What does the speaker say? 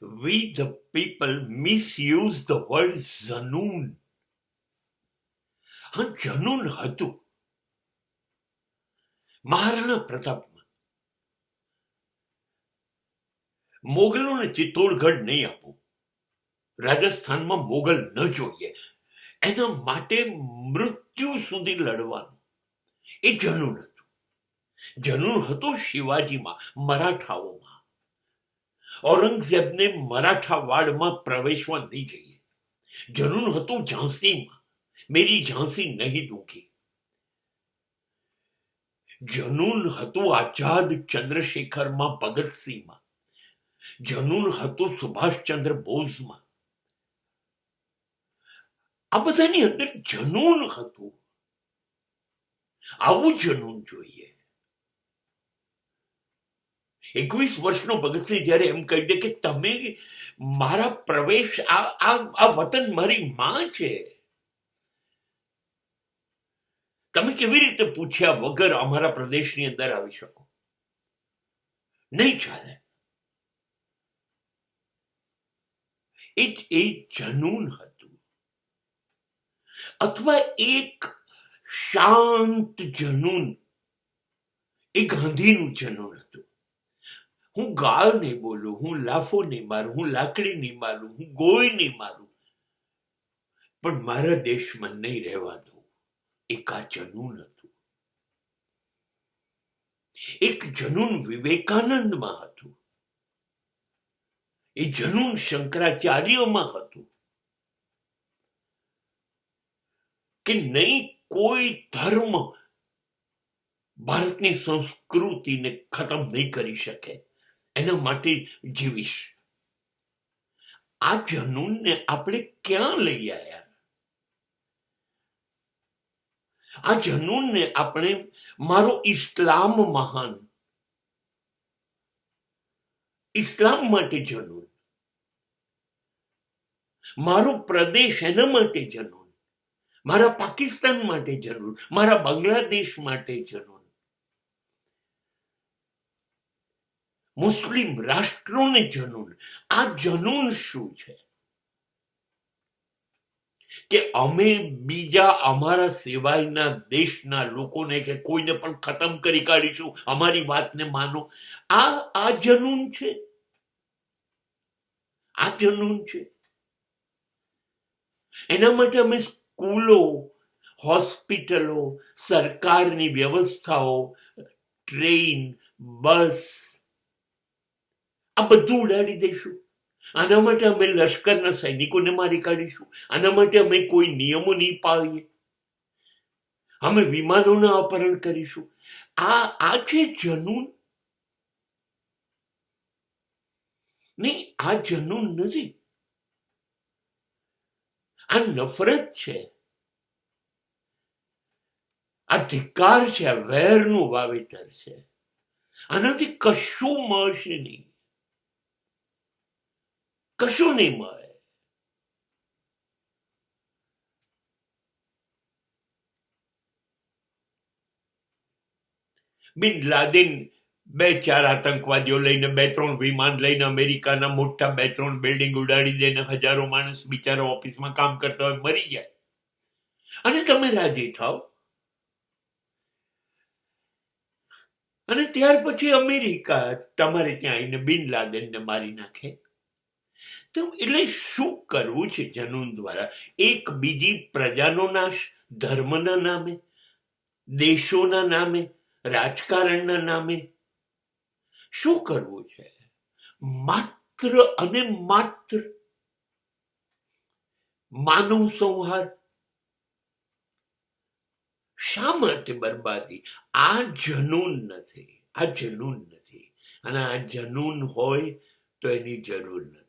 We the people misuse the word જનૂન. હા, જનૂન હતું. મહારાણા પ્રતાપમાં મોગલોને ચિત્તોડગઢ નહીં આપવું, રાજસ્થાનમાં મોગલ ન જોઈએ, એના માટે મૃત્યુ સુધી લડવાનું, એ જનૂન હતું. જનૂન હતું શિવાજીમાં, મરાઠાઓમાં. ઔરંગઝેબને મરાઠા વાડમાં પ્રવેશવા નહીં જઈએ. જનૂન હતું ઝાંસીમાં, મેરી ઝાંસી નહીં દૂંગી. જનૂન હતું આઝાદ ચંદ્રશેખરમાં, ભગતસિંહમાં. જનૂન હતું સુભાષચંદ્ર બોઝમાં. આ બધાની અંદર જનૂન હતું. આવું જનૂન જોઈએ. 21 વર્ષનો ભગતસિંહ જયારે એમ કહી દે કે તમે મારા પ્રવેશ, આ વતન મારી માં છે, તમે કેવી રીતે પૂછ્યા વગર અમારા પ્રદેશની અંદર આવી શકો? નહીં ચાલે. એ જનૂન હતું. અથવા એક શાંત જનૂન, એ ગાંધીનું જનૂન હતું. હું ગાળ નહીં બોલું, હું લાફો નહીં મારું, હું લાકડી નહીં મારું, હું ગોળી નહીં મારું, પણ મારા દેશમાં નહીં રહેવા દઉં. એક આ જનૂન હતું. એક જનૂન વિવેકાનંદમાં હતું. એ જનૂન શંકરાચાર્યમાં હતું કે નહીં, કોઈ ધર્મ ભારતની સંસ્કૃતિને ખતમ નહીં કરી શકે, એના માટે જીવીશ. આ જનૂનને આપણે ક્યાં લઈ આવ્યા? આ જનૂનને આપણે મારો ઇસ્લામ મહાન, ઇસ્લામ માટે જનૂન, મારો પ્રદેશ એના માટે જનૂન, મારા પાકિસ્તાન માટે જનૂન, મારા બાંગ્લાદેશ માટે જનૂન, મુસ્લિમ રાષ્ટ્રોને જનૂન. આ જનૂન શું છે? કે અમે બીજા અમારા સિવાયના દેશના લોકોને કે કોઈને પણ ખતમ કરી કાઢીશું, અમારી વાતને માનો. આ જનૂન છે. આ જનૂન છે. એના માટે અમે સ્કૂલો, હોસ્પિટલો, સરકારની વ્યવસ્થાઓ, ટ્રેન, બસ, આ બધું ઉડાડી દઈશું. આના માટે અમે લશ્કરના સૈનિકોને મારી કાઢીશું. આના માટે અમે કોઈ નિયમો નહીં પાળીએ. અમે વિમાનોના અપહરણ કરીશું. આ છે જનૂન. નહીં, આ જનૂન નથી. આ નફરત છે, આ ધિક્કાર છે, આ વેરનું વાવેતર છે. આનાથી કશું મળશે નહીં, કશું નહીં મળે. બિન લાદેન 2-4 આતંકવાદીઓ લઈને, 2-3 વિમાન લઈને અમેરિકાના મોટા 2-3 બિલ્ડિંગ ઉડાડી દઈને હજારો માણસ બિચારા ઓફિસમાં કામ કરતા હોય મરી જાય, અને તમે રાજી થાવ. અને ત્યાર પછી અમેરિકા તમારે ત્યાં આવીને બિન લાદેનને મારી નાખે. તો એટલે શું કરવું છે જનૂન દ્વારા? એક બીજી પ્રજાનો નાશ, ધર્મના નામે, દેશોના નામે, રાજકારણના નામે. શું કરવું છે? માત્ર અને માત્ર માનવ સંહાર. શા માટે બરબાદી? આ જનૂન નથી, આ જનૂન નથી. અને આ જનૂન હોય તો એની જરૂર નથી.